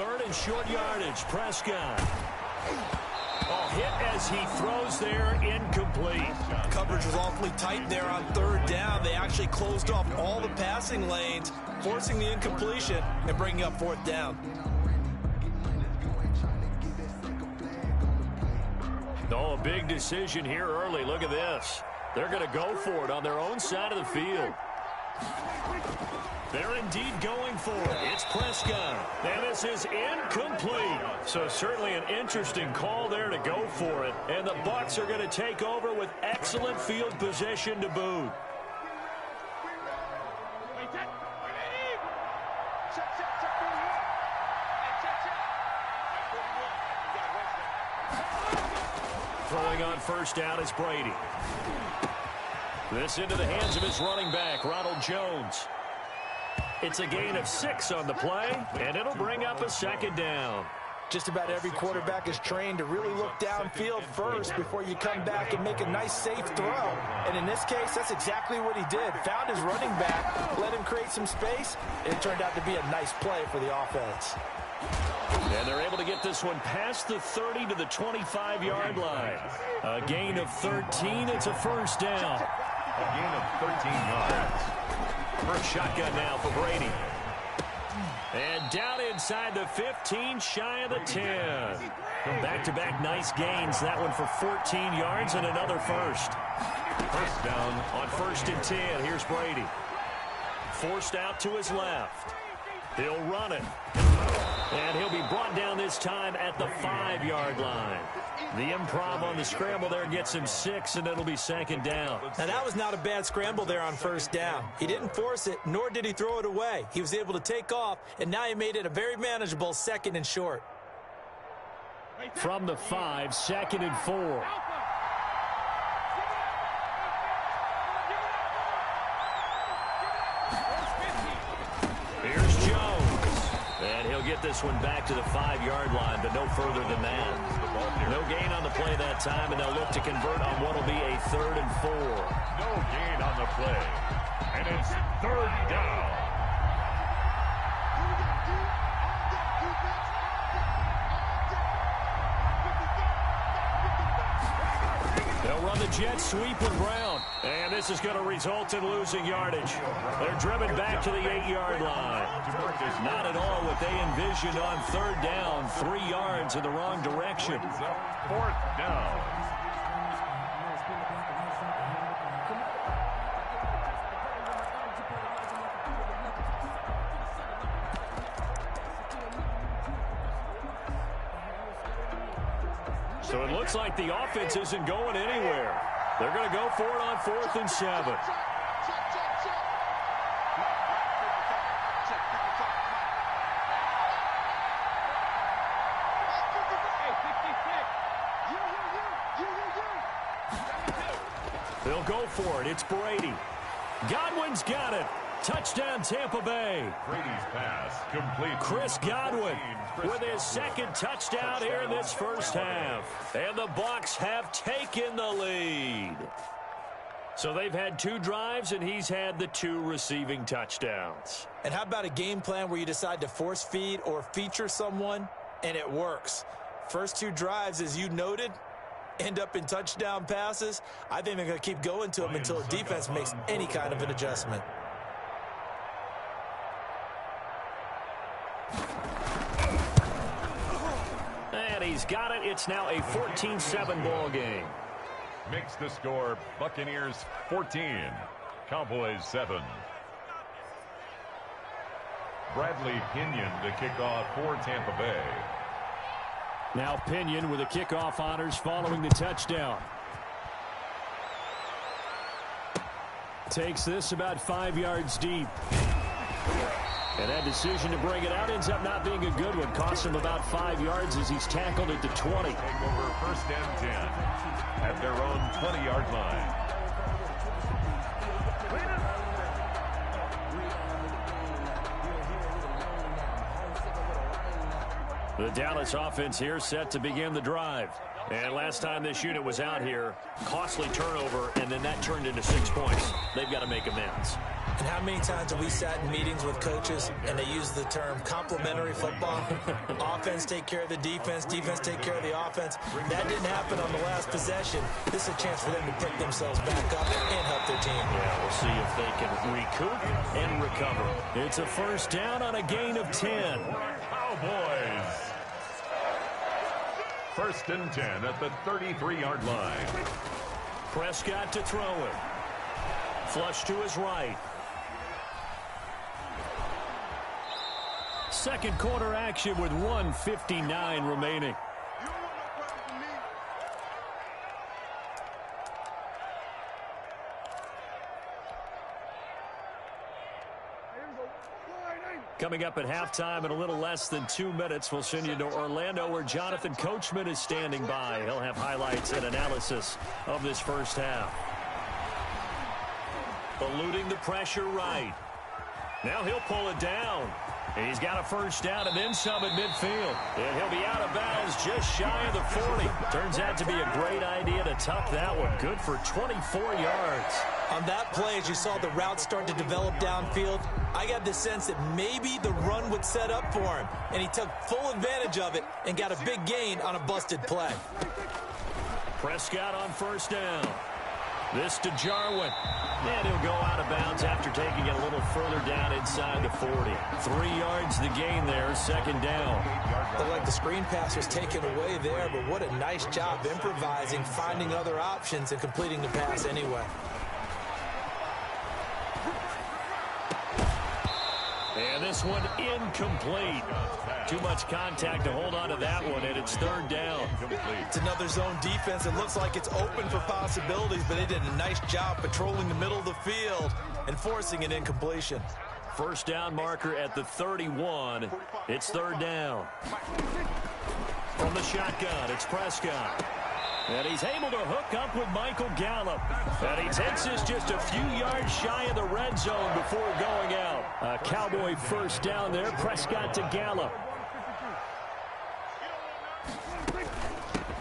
third and short yardage. Prescott. Oh, hit as he throws there, incomplete. Coverage was awfully tight there on third down. They actually closed off all the passing lanes, forcing the incompletion and bringing up fourth down. Oh, a big decision here early. Look at this. They're going to go for it on their own side of the field. They're indeed going for it. It's Prescott. And this is incomplete. So certainly an interesting call there to go for it. And the Bucs are going to take over with excellent field position to boot. Throwing on first down is Brady. This into the hands of his running back, Ronald Jones. It's a gain of 6 on the play, and it'll bring up a second down. Just about every quarterback is trained to really look downfield first before you come back and make a nice, safe throw. And in this case, that's exactly what he did. Found his running back, let him create some space, and it turned out to be a nice play for the offense. And they're able to get this one past the 30 to the 25-yard line. A gain of 13. It's a first down. A gain of 13 yards. First shotgun now for Brady. And down inside the 15, shy of the 10. Back-to-back nice gains. That one for 14 yards and another first. First down On 1st and 10, here's Brady. Forced out to his left. He'll run it. And he'll be brought down this time at the 5-yard line. The improv on the scramble there gets him 6, and it'll be second down. Now, that was not a bad scramble there on first down. He didn't force it, nor did he throw it away. He was able to take off, and now he made it a very manageable 2nd and short. From the 5, 2nd and 4. Here's Jones. And he'll get this one back to the 5-yard line, but no further than that. No gain on the play that time, and they'll look to convert on what will be a 3rd and 4. No gain on the play. And it's 3rd down. They'll run the jet sweep with Brown. And this is going to result in losing yardage. They're driven back to the 8-yard line. Not at all what they envisioned on 3rd down. 3 yards in the wrong direction. 4th down. So it looks like the offense isn't going anywhere. They're going to go for it on 4th and 7. They'll go for it. It's Brady. Godwin's got it. Touchdown, Tampa Bay. Brady's pass complete. Chris Godwin with his 2nd touchdown here in this first half. And the Bucs have taken the lead. So they've had 2 drives, and he's had the 2 receiving touchdowns. And how about a game plan where you decide to force feed or feature someone, and it works? First 2 drives, as you noted, end up in touchdown passes. I think they're going to keep going to them until the defense makes any kind of an adjustment. And he's got it. It's now a 14-7 ball game. Makes the score Buccaneers 14, Cowboys 7. Bradley Pinion to kick off for Tampa Bay. Now Pinion with the kickoff honors following the touchdown. Takes this about 5 yards deep. And that decision to bring it out ends up not being a good one. Costs him about 5 yards as he's tackled at the 20. Take over 1st and 10 at their own 20-yard line. The Dallas offense here set to begin the drive. And last time this unit was out here, costly turnover, and then that turned into 6 points. They've got to make amends. And how many times have we sat in meetings with coaches and they use the term complementary football? Offense take care of the defense, defense take care of the offense. That didn't happen on the last possession. This is a chance for them to pick themselves back up and help their team. Yeah, we'll see if they can recoup and recover. It's a first down on a gain of 10. Cowboys. First and 10 at the 33-yard line. Prescott to throw it. Flush to his right. Second quarter action with 1:59 remaining. Coming up at halftime in a little less than 2 minutes, we'll send you to Orlando where Jonathan Coachman is standing by. He'll have highlights and analysis of this first half. Eluding the pressure right. Now he'll pull it down. He's got a first down and then some at midfield. And he'll be out of bounds just shy of the 40. Turns out to be a great idea to tuck that one. Good for 24 yards. On that play, as you saw the route start to develop downfield, I got the sense that maybe the run would set up for him. And he took full advantage of it and got a big gain on a busted play. Prescott on first down. This to Jarwin. And he'll go out of bounds after taking it a little further down inside the 40. 3 yards the gain there, second down. Looked like the screen pass was taken away there, but what a nice job improvising, finding other options, and completing the pass anyway. And this one incomplete. Too much contact to hold on to that one, and it's third down. It's another zone defense. It looks like it's open for possibilities, but they did a nice job patrolling the middle of the field and forcing an incompletion. First down marker at the 31. It's third down. From the shotgun, it's Prescott. And he's able to hook up with Michael Gallup. And he takes this just a few yards shy of the red zone before going out. A Cowboy first down there. Prescott to Gallup.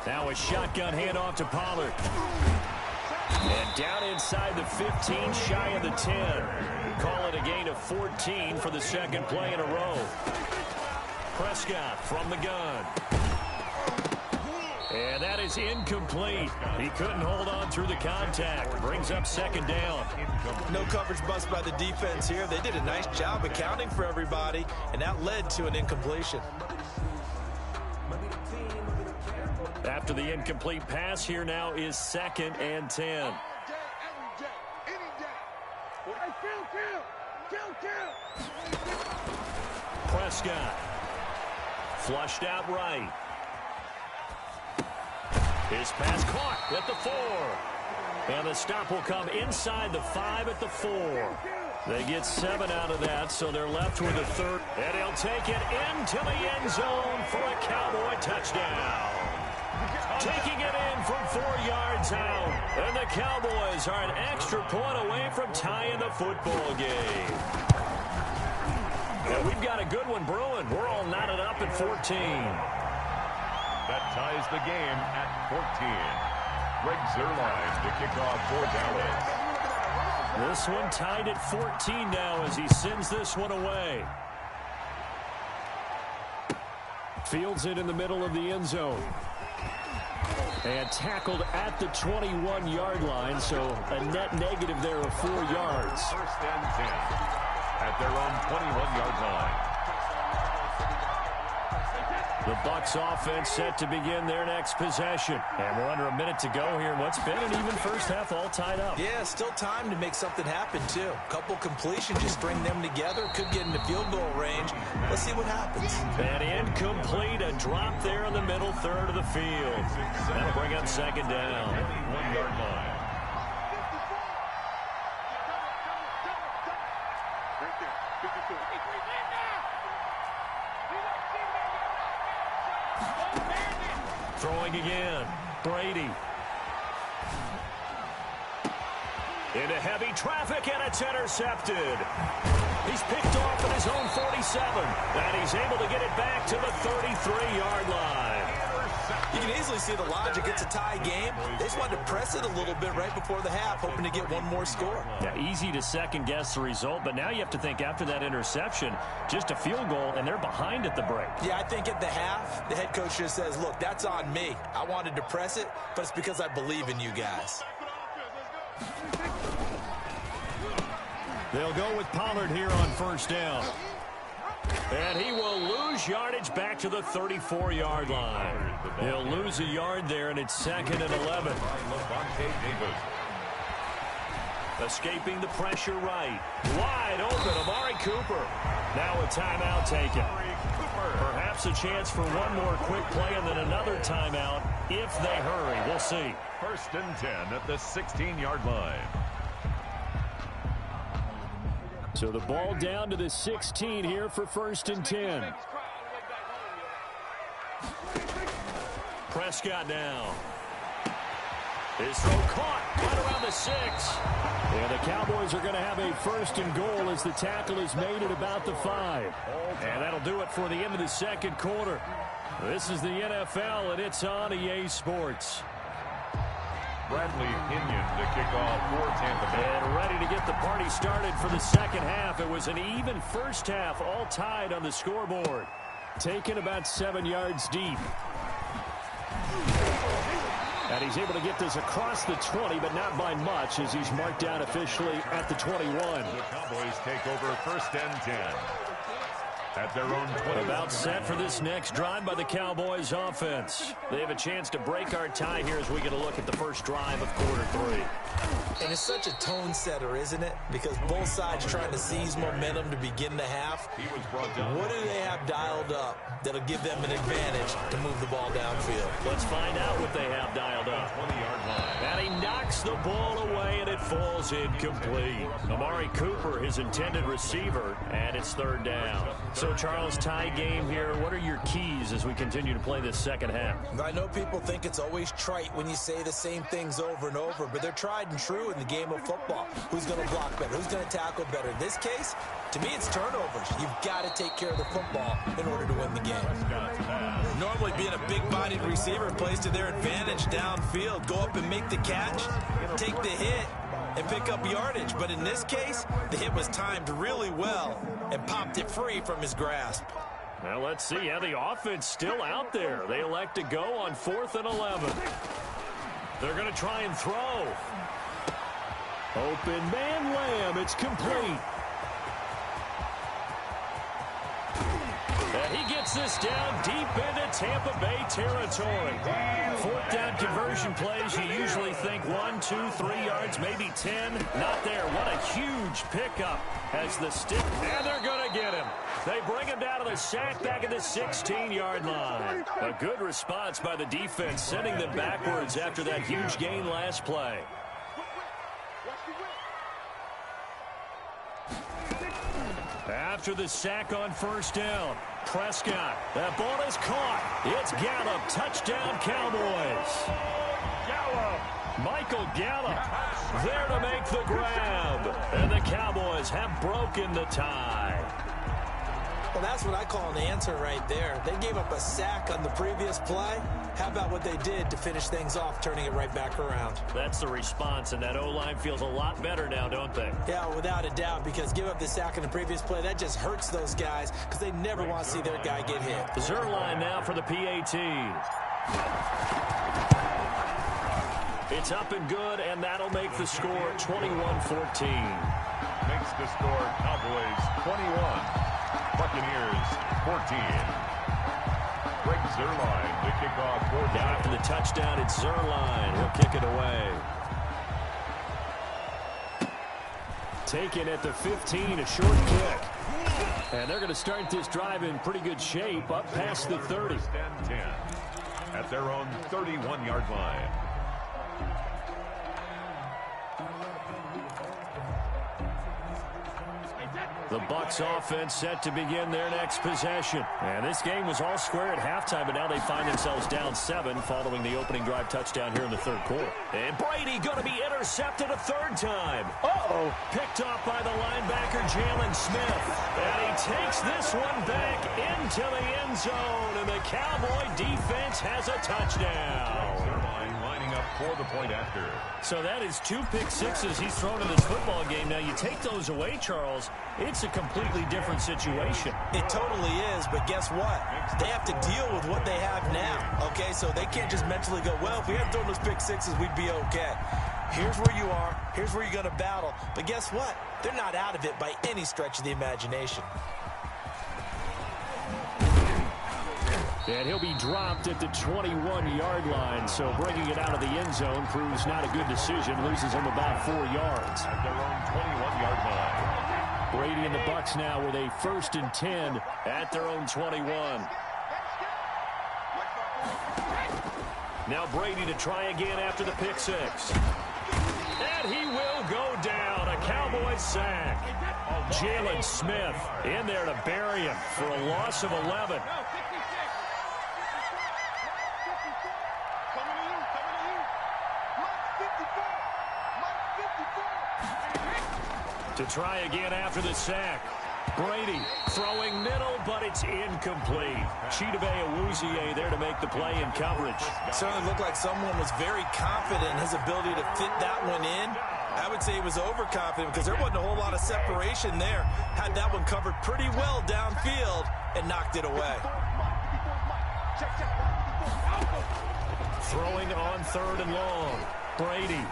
Now a shotgun handoff to Pollard. And down inside the 15, shy of the 10. Call it a gain of 14 for the second play in a row. Prescott from the gun. And that is incomplete. He couldn't hold on through the contact. Brings up second down. No coverage bust by the defense here. They did a nice job accounting for everybody, and that led to an incompletion. After the incomplete pass, here now is second and 10. Prescott. Flushed out right. His pass caught at the 4. And the stop will come inside the 5 at the 4. They get 7 out of that, so they're left with a third. And he'll take it into the end zone for a Cowboy touchdown. Taking it in from 4 yards out. And the Cowboys are an extra point away from tying the football game. And we've got a good one brewing. We're all knotted up at 14. That ties the game at 14. Greg Zuerlein to kick off for Dallas. This one tied at 14 now as he sends this one away. Fields it in the middle of the end zone. And tackled at the 21-yard line, so a net negative there of 4 yards. First and 10 at their own 21-yard line. The Bucs offense set to begin their next possession. And we're under a minute to go here. What's been an even first half all tied up. Yeah, still time to make something happen, too. Couple completions, just string them together. Could get into field goal range. Let's see what happens. And incomplete, a drop there in the middle third of the field. That'll bring up second down. 1-yard line. Throwing again. Brady. Into heavy traffic, and it's intercepted. He's picked off at his own 47, and he's able to get it back to the 33-yard line. You can easily see the logic. It's a tie game. They just wanted to press it a little bit right before the half, hoping to get one more score. Yeah, easy to second-guess the result, but now you have to think after that interception, just a field goal, and they're behind at the break. Yeah, I think at the half, the head coach just says, look, that's on me. I wanted to press it, but it's because I believe in you guys. They'll go with Pollard here on first down. And he will lose yardage back to the 34-yard line. He'll lose a yard there, and it's 2nd and 11. Escaping the pressure right. Wide open, Amari Cooper. Now a timeout taken. Perhaps a chance for one more quick play and then another timeout if they hurry. We'll see. 1st and 10 at the 16-yard line. So the ball down to the 16 here for 1st and 10. Prescott now. His throw caught right around the 6. And the Cowboys are going to have a 1st and goal as the tackle is made at about the 5. And that'll do it for the end of the 2nd quarter. This is the NFL, and it's on EA Sports. Bradley Pinion to kick off for Tampa Bay. And ready to get the party started for the 2nd half. It was an even first half, all tied on the scoreboard. Taken about 7 yards deep. And he's able to get this across the 20, but not by much as he's marked down officially at the 21. The Cowboys take over 1st and 10. At their own 20. About set for this next drive by the Cowboys offense. They have a chance to break our tie here as we get a look at the first drive of quarter 3. And it's such a tone setter, isn't it? Because both sides trying to seize momentum to begin the half. What do they have dialed up that'll give them an advantage to move the ball downfield? Let's find out what they have dialed up. 20-yard line. And he knocks the ball away, and it falls incomplete. Amari Cooper, his intended receiver, and it's 3rd down. So, Charles, tie game here. What are your keys as we continue to play this 2nd half? I know people think it's always trite when you say the same things over and over, but they're tried and true in the game of football. Who's going to block better? Who's going to tackle better? In this case, to me, it's turnovers. You've got to take care of the football in order to win the game. Normally, being a big-bodied receiver plays to their advantage downfield. Go up and make the catch, take the hit, and pick up yardage. But in this case, the hit was timed really well and popped it free from his grasp. Well, let's see. Yeah, the offense still out there. They elect to go on 4th and 11. They're going to try and throw. Open man Lamb. It's complete. And he gets this down deep into Tampa Bay territory. 4th down conversion plays, you usually think 1, 2, 3 yards, maybe 10. Not there. What a huge pickup as the stick. And they're going to get him. They bring him down to the sack back at the 16-yard line. A good response by the defense, sending them backwards after that huge gain last play. After the sack on 1st down, Prescott. That ball is caught. It's Gallup. Touchdown, Cowboys. Michael Gallup there to make the grab. And the Cowboys have broken the tie. Well, that's what I call an answer right there. They gave up a sack on the previous play. How about what they did to finish things off, turning it right back around? That's the response, and that O-line feels a lot better now, don't they? Yeah, without a doubt, because give up the sack on the previous play, that just hurts those guys because they never want to see their guy get hit. Zerline now for the PAT. It's up and good, and that'll make the score 21-14. Makes the score Cowboys 21. Buccaneers 14. Greg Zerline to kick off 4th down. After the touchdown, it's Zerline. He'll kick it away. Taken at the 15, a short kick. And they're going to start this drive in pretty good shape, up past the 30. 10 at their own 31-yard line. The Bucs offense set to begin their next possession. And this game was all square at halftime, but now they find themselves down 7 following the opening drive touchdown here in the third quarter. And Brady going to be intercepted a third time. Uh-oh. Picked off by the linebacker, Jalen Smith. And he takes this one back into the end zone, and the Cowboy defense has a touchdown. Lining up for the point after. So that is 2 pick sixes he's thrown in this football game. Now, you take those away, Charles, it's a completely different situation. It totally is, but guess what? They have to deal with what they have now, okay? So they can't just mentally go, well, if we hadn't thrown those pick sixes, we'd be okay. Here's where you are. Here's where you're going to battle. But guess what? They're not out of it by any stretch of the imagination. And he'll be dropped at the 21-yard line, so bringing it out of the end zone proves not a good decision. Loses him about 4 yards. At their own 21-yard line. Brady and the Bucs now with a 1st and 10 at their own 21. Now Brady to try again after the pick six. And he will go down. A Cowboy sack. Jalen Smith in there to bury him for a loss of 11. To try again after the sack. Brady throwing middle, but it's incomplete. Chidobe Awuzie there to make the play in coverage. Certainly looked like someone was very confident in his ability to fit that one in. I would say he was overconfident because there wasn't a whole lot of separation there. Had that one covered pretty well downfield and knocked it away. Throwing on 3rd and long. Brady.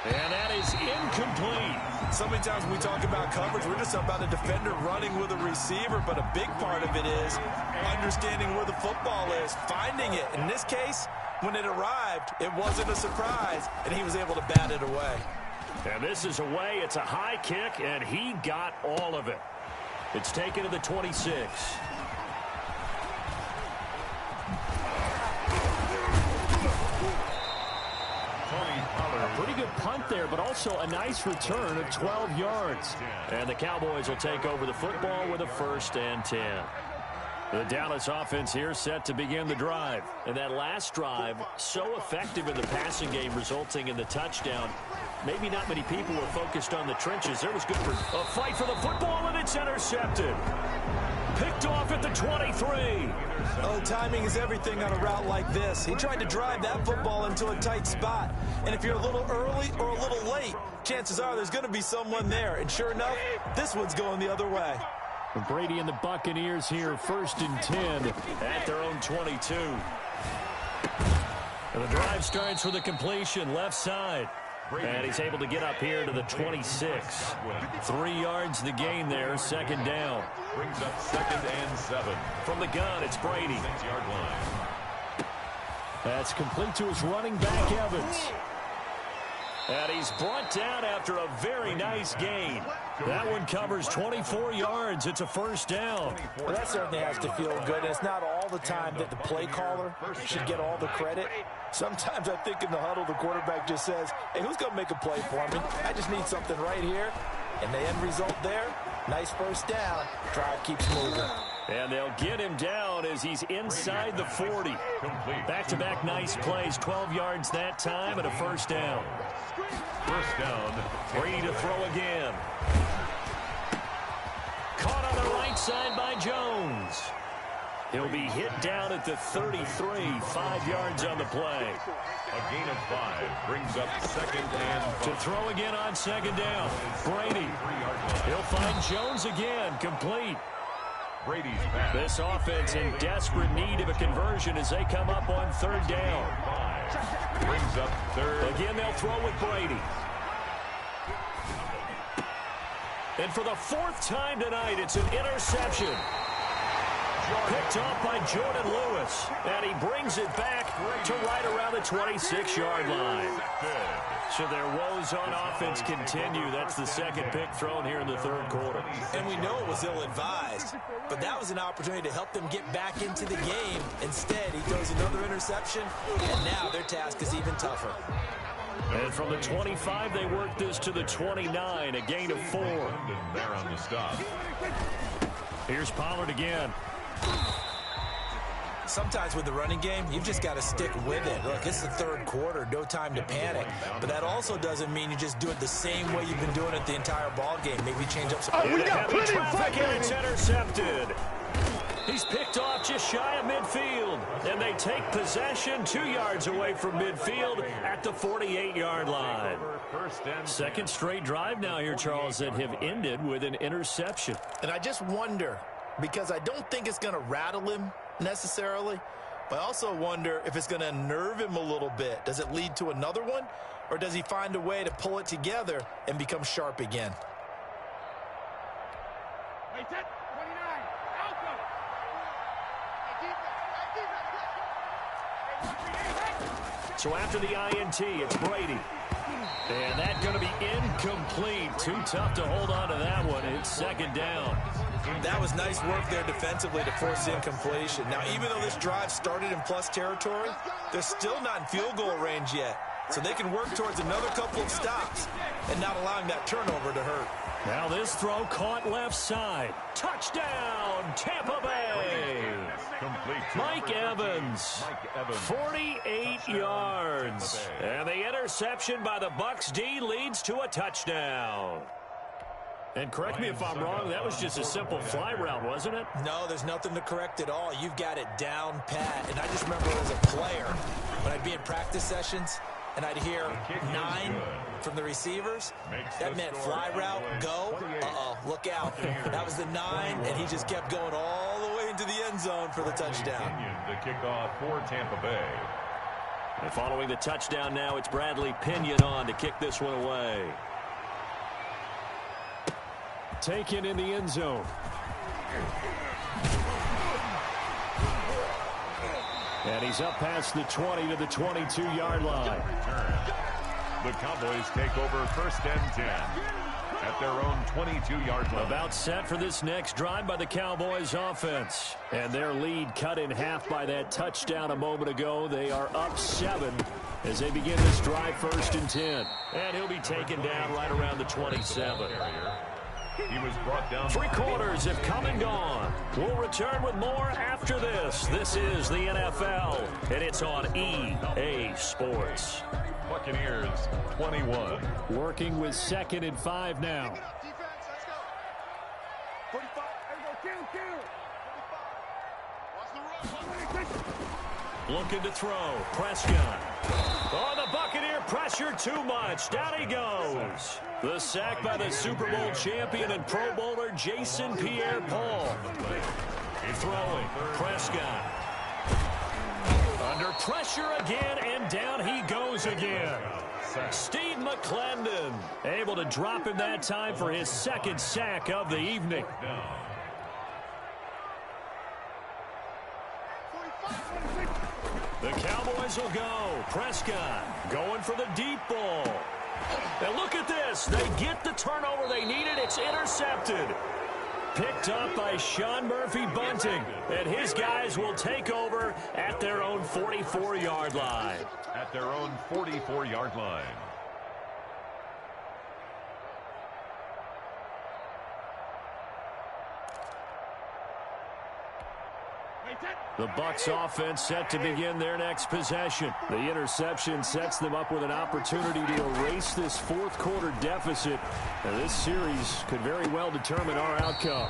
And that is incomplete. So many times when we talk about coverage, we're just about a defender running with a receiver, but a big part of it is understanding where the football is, finding it. In this case, when it arrived, it wasn't a surprise, and he was able to bat it away. And this is away. It's a high kick, and he got all of it. It's taken to the 26. Pretty good punt there, but also a nice return of 12 yards. And the Cowboys will take over the football with a 1st and 10. The Dallas offense here set to begin the drive. And that last drive, so effective in the passing game, resulting in the touchdown. Maybe not many people were focused on the trenches. There was good for a fight for the football, and it's intercepted. Picked off at the 23. Oh, timing is everything on a route like this. He tried to drive that football into a tight spot. And if you're a little early or a little late, chances are there's going to be someone there. And sure enough, this one's going the other way. Brady and the Buccaneers here, 1st and 10 at their own 22. And the drive starts with a completion left side. And he's able to get up here to the 26. 3 yards the gain there, 2nd down. Brings up 2nd and 7. From the gun, it's Brady. 6-yard line. That's complete to his running back, Evans. And he's brought down after a very nice gain. That one covers 24 yards. It's a 1st down. Well, that certainly has to feel good. It's not all the time that the play caller should get all the credit. Sometimes I think in the huddle, the quarterback just says, hey, who's going to make a play for me? I just need something right here. And the end result there, nice 1st down. Drive keeps moving. And they'll get him down as he's inside the 40. Back-to-back nice plays, 12 yards that time and a 1st down. 1st down. Brady to throw again. Caught on the right side by Jones. He'll be hit down at the 33, 5 yards on the play. A gain of 5 brings up 2nd and 5. To throw again on 2nd down. Brady. He'll find Jones again, complete. Brady's pass. This offense in desperate need of a conversion as they come up on 3rd down. 5 brings up 3rd. Again, they'll throw with Brady. And for the 4th time tonight, it's an interception. Picked off by Jordan Lewis. And he brings it back to right around the 26-yard line. So their woes on offense continue. That's the 2nd pick thrown here in the 3rd quarter. And we know it was ill-advised, but that was an opportunity to help them get back into the game. Instead, he throws another interception, and now their task is even tougher. And from the 25, they work this to the 29, a gain of 4. There on the stop. Here's Pollard again. Sometimes with the running game, you've just got to stick with it. Look, it's the third quarter, no time to panic. But that also doesn't mean you just do it the same way you've been doing it the entire ball game. Maybe change up some. Oh, we got plenty of traffic, and it's intercepted. He's picked off just shy of midfield, and they take possession 2 yards away from midfield at the 48-yard line. Second straight drive now here, Charles, that have ended with an interception. And I just wonder, because I don't think it's going to rattle him necessarily, but I also wonder if it's going to unnerve him a little bit. Does it lead to another one, or does he find a way to pull it together and become sharp again? So after the INT, it's Brady. And that's going to be incomplete. Too tough to hold on to that one. It's second down. That was nice work there defensively to force incompletion. Now, even though this drive started in plus territory, they're still not in field goal range yet. So they can work towards another couple of stops and not allowing that turnover to hurt. Now this throw caught left side. Touchdown, Tampa Bay. Mike Evans, 48 yards. And the interception by the Bucs D leads to a touchdown. And correct me if I'm wrong, that was just a simple fly route, wasn't it? No, there's nothing to correct at all. You've got it down pat. And I just remember as a player, when I'd be in practice sessions, and I'd hear 9 from the receivers. That meant fly route, go. Look out. That was the 9, and he just kept going all the way into the end zone for the touchdown. The kickoff for Tampa Bay. And following the touchdown now, it's Bradley Pinion on to kick this one away. Taken in the end zone. And he's up past the 20 to the 22-yard line. The Cowboys take over first and 10 at their own 22-yard line. About set for this next drive by the Cowboys offense. And their lead cut in half by that touchdown a moment ago. They are up 7 as they begin this drive first and 10. And he'll be taken down right around the 27. He was brought down. 3 quarters have come and gone. We'll return with more after this. This is the NFL, and it's on EA Sports. Buccaneers 21. Working with 2nd and 5 now. Looking to throw. Prescott. Oh, the Buccaneer pressure too much. Down he goes. The sack by the Super Bowl champion and Pro Bowler Jason Pierre-Paul. Throwing. Prescott. Under pressure again, and down he goes again. Steve McClendon able to drop him that time for his 2nd sack of the evening. The Cowboys will go. Prescott going for the deep ball. And look at this. They get the turnover they needed. It's intercepted. Picked up by Sean Murphy-Bunting. And his guys will take over at their own 44-yard line. At their own 44-yard line. The Bucs offense set to begin their next possession. The interception sets them up with an opportunity to erase this 4th quarter deficit. And this series could very well determine our outcome.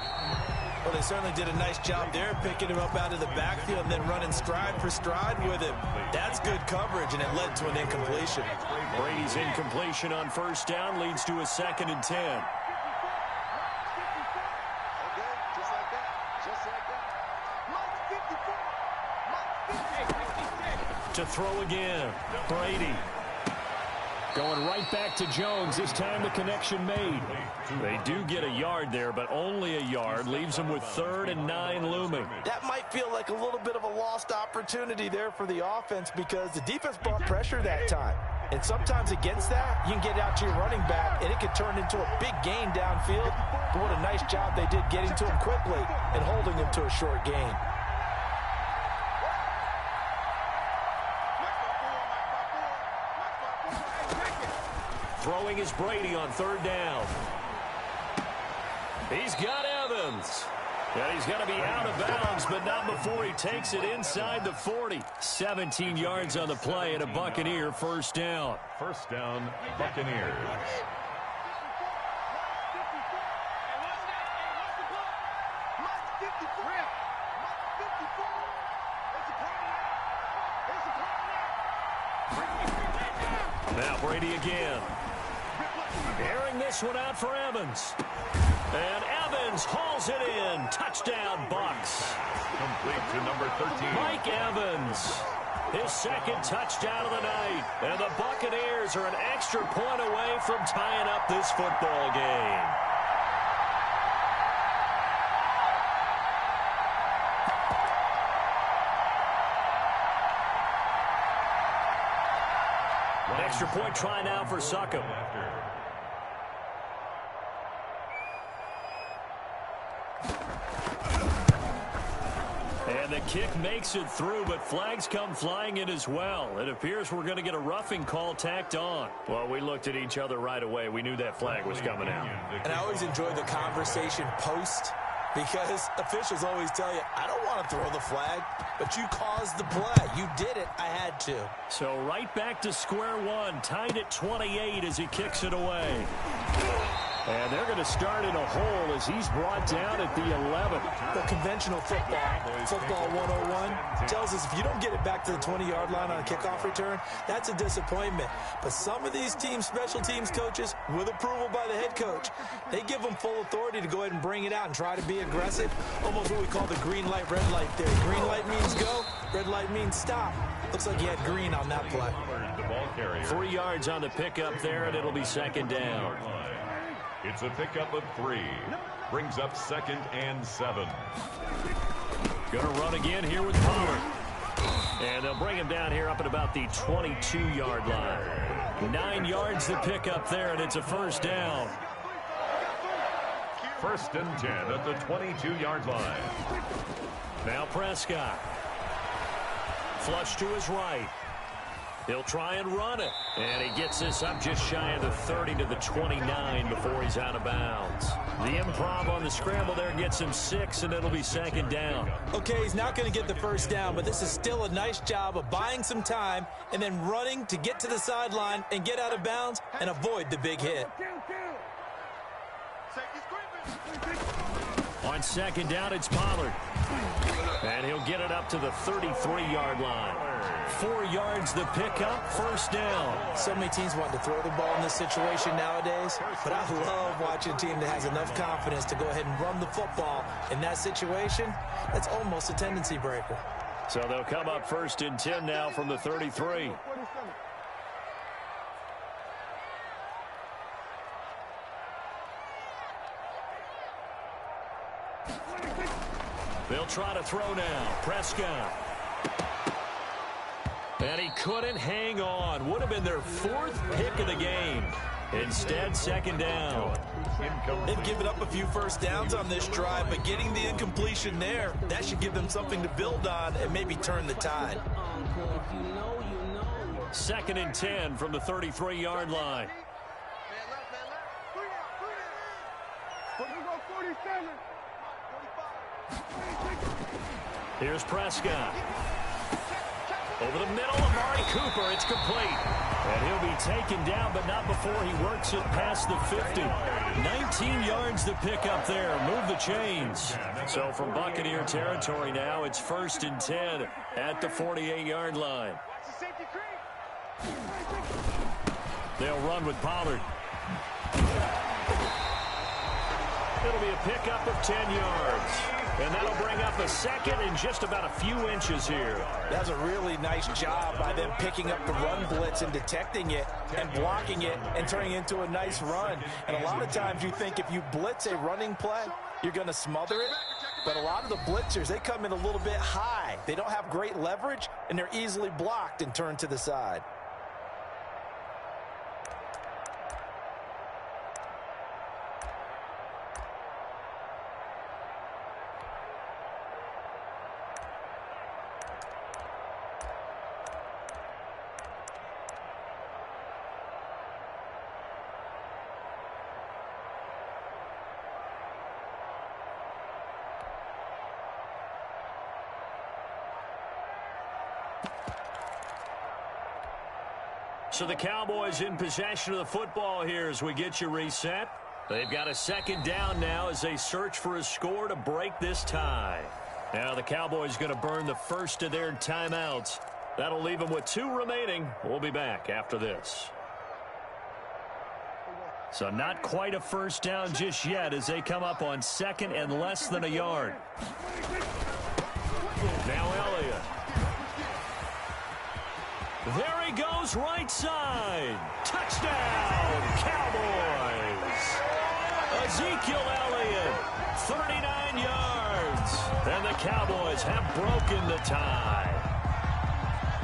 Well, they certainly did a nice job there, picking him up out of the backfield and then running stride for stride with him. That's good coverage, and it led to an incompletion. Brady's incompletion on first down leads to a 2nd and 10. To throw again. Brady. Going right back to Jones. This time the connection made. They do get a yard there, but only a yard. Leaves them with 3rd and 9 looming. That might feel like a little bit of a lost opportunity there for the offense because the defense brought pressure that time. And sometimes against that, you can get out to your running back, and it could turn into a big gain downfield. But what a nice job they did getting to him quickly and holding him to a short gain. throwing is Brady on third down. He's got Evans. And he's going to be out of bounds, but not before he takes it inside the 40. 17 yards on the play and a Buccaneer first down. First down, Buccaneers. Now Brady again. Airing this one out for Evans. And Evans hauls it in. Touchdown, Bucs. Complete to number 13. Mike Evans. His second touchdown of the night. And the Buccaneers are an extra point away from tying up this football game. Extra point try now for Succop. And the kick makes it through, but flags come flying in as well. It appears we're going to get a roughing call tacked on. Well, we looked at each other right away. We knew that flag was coming out. And I always enjoy the conversation post, because officials always tell you, I don't want to throw the flag, but you caused the play. You did it. I had to. So right back to square one, tied at 28 as he kicks it away. And they're going to start in a hole as he's brought down at the 11. The conventional football 101, tells us if you don't get it back to the 20-yard line on a kickoff return, that's a disappointment. But some of these teams, special teams coaches, with approval by the head coach, they give them full authority to go ahead and bring it out and try to be aggressive. Almost what we call the green light, red light theory. Green light means go, red light means stop. Looks like he had green on that play. 3 yards on the pickup there, and it'll be second down. It's a pickup of 3. Brings up 2nd and 7. Going to run again here with Pollard. And they'll bring him down here up at about the 22-yard line. 9 yards to pick up there, and it's a first down. 1st and 10 at the 22-yard line. Now Prescott. Flush to his right. He'll try and run it. And he gets this up just shy of the 30 to the 29 before he's out of bounds. The improv on the scramble there gets him 6, and it'll be second down. Okay, he's not going to get the first down, but this is still a nice job of buying some time and then running to get to the sideline and get out of bounds and avoid the big hit. On second down, it's Pollard. And he'll get it up to the 33-yard line. 4 yards the pickup, first down. So many teams want to throw the ball in this situation nowadays, but I love watching a team that has enough confidence to go ahead and run the football in that situation. That's almost a tendency breaker. So they'll come up 1st and 10 now from the 33. They'll try to throw now. Prescott. And he couldn't hang on. Would have been their 4th pick of the game. Instead, second down. They've given up a few first downs on this drive, but getting the incompletion there, that should give them something to build on and maybe turn the tide. 2nd and 10 from the 33-yard line. Here's Prescott. Over the middle, Amari Cooper. It's complete. And he'll be taken down, but not before he works it past the 50. 19 yards to pick up there. Move the chains. So from Buccaneer territory now, it's 1st and 10 at the 48-yard line. They'll run with Pollard. It'll be a pickup of 10 yards. And that'll bring up a second in just about a few inches here. That's a really nice job by them picking up the run blitz and detecting it and blocking it and turning it into a nice run. And a lot of times you think if you blitz a running play, you're going to smother it. But a lot of the blitzers, they come in a little bit high. They don't have great leverage, and they're easily blocked and turned to the side. So the Cowboys in possession of the football here as we get you reset. They've got a second down now as they search for a score to break this tie. Now the Cowboys going to burn the first of their timeouts. That'll leave them with 2 remaining. We'll be back after this. So not quite a first down just yet as they come up on second and less than a yard. Now Elliott. There he goes, right side. Touchdown, Cowboys. Ezekiel Elliott, 39 yards. And the Cowboys have broken the tie.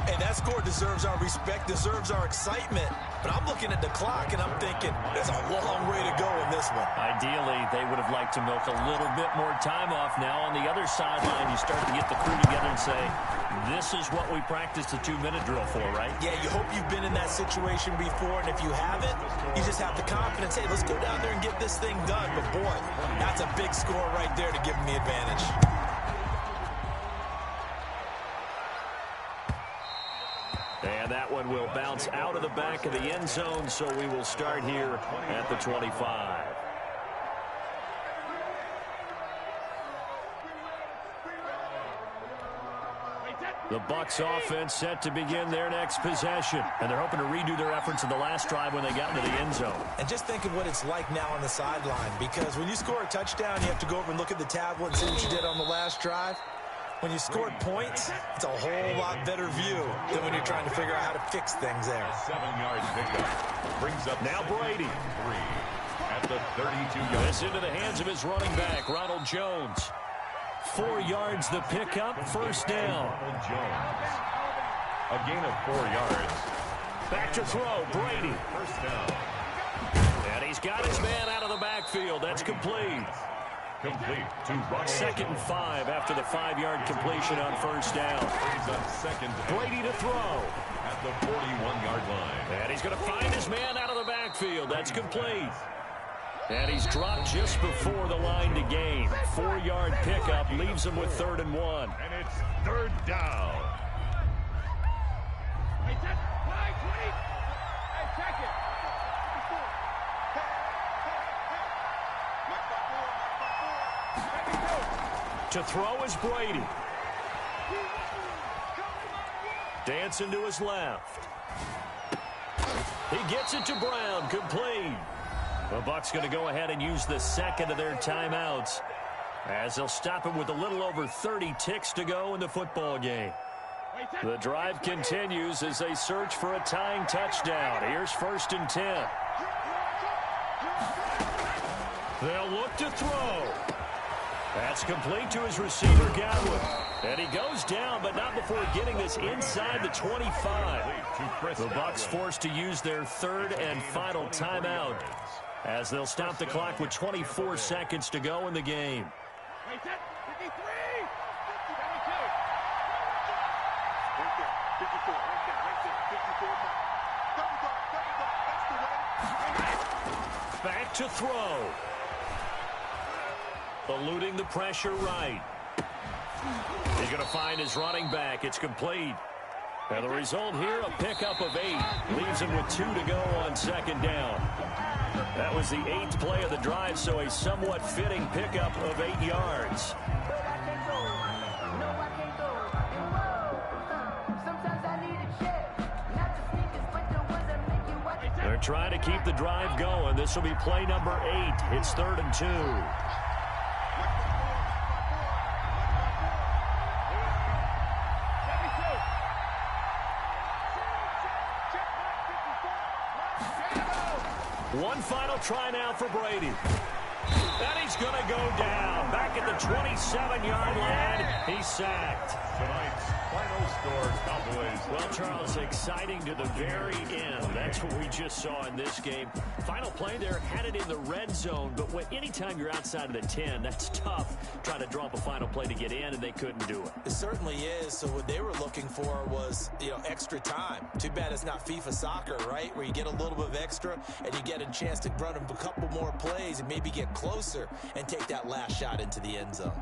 Hey, that score deserves our respect, deserves our excitement. But I'm looking at the clock, and I'm thinking there's a long way to go in this one. Ideally, they would have liked to milk a little bit more time off. Now on the other sideline, you start to get the crew together and say, this is what we practiced the 2-minute drill for, right? Yeah, you hope you've been in that situation before, and if you haven't, you just have the confidence, hey, let's go down there and get this thing done. But, boy, that's a big score right there to give them the advantage. And that one will bounce out of the back of the end zone, so we will start here at the 25. The Bucs offense set to begin their next possession. And they're hoping to redo their efforts in the last drive when they got into the end zone. And just think of what it's like now on the sideline, because when you score a touchdown, you have to go over and look at the tablet and see what you did on the last drive. When you scored points, it's a whole lot better view than when you're trying to figure out how to fix things there. 7-yard pickup brings up now Brady. 3 at the 32-yard. This into the hands of his running back, Ronald Jones. 4 yards the pickup, first down. Ronald Jones. A gain of 4 yards. Back to throw, Brady. First down. And he's got his man out of the backfield. That's complete. Complete to Ronald. 2nd and 5 after the 5-yard completion on first down. Brings up second. Brady to throw. At the 41-yard line. And he's going to find his man out of the backfield. That's complete. And he's dropped just before the line to gain. 4-yard pickup leaves him with 3rd and 1. And it's 3rd down. To throw is Brady. Dancing to his left. He gets it to Brown, complete. The Bucs going to go ahead and use the second of their timeouts as they'll stop it with a little over 30 ticks to go in the football game. The drive continues as they search for a tying touchdown. Here's 1st and 10. They'll look to throw. That's complete to his receiver, Godwin. And he goes down, but not before getting this inside the 25. The Bucs forced to use their 3rd and final timeout as they'll stop the clock with 24 seconds to go in the game. Back to throw. Eluding the pressure right. He's going to find his running back. It's complete. And the result here, a pickup of 8. Leaves him with 2 to go on 2nd down. That was the 8th play of the drive, so a somewhat fitting pickup of 8 yards. They're trying to keep the drive going. This will be play number 8. It's 3rd and 2. One final try now for Brady. And he's going to go down. Back at the 27-yard line. He's sacked. Tonight's final score, Cowboys. Well, Charles, exciting to the very end. That's what we just saw in this game. Final play there, had it in the red zone. But anytime you're outside of the 10, that's tough. Trying to draw up a final play to get in, and they couldn't do it. It certainly is. So what they were looking for was, extra time. Too bad it's not FIFA soccer, right? Where you get a little bit of extra, and you get a chance to run a couple more plays and maybe get closer and take that last shot into the end zone.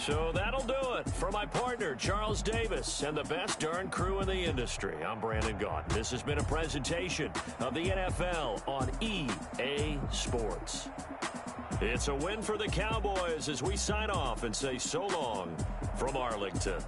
So that'll do it. For my partner, Charles Davis, and the best darn crew in the industry, I'm Brandon Gaudin. This has been a presentation of the NFL on EA Sports. It's a win for the Cowboys as we sign off and say so long from Arlington.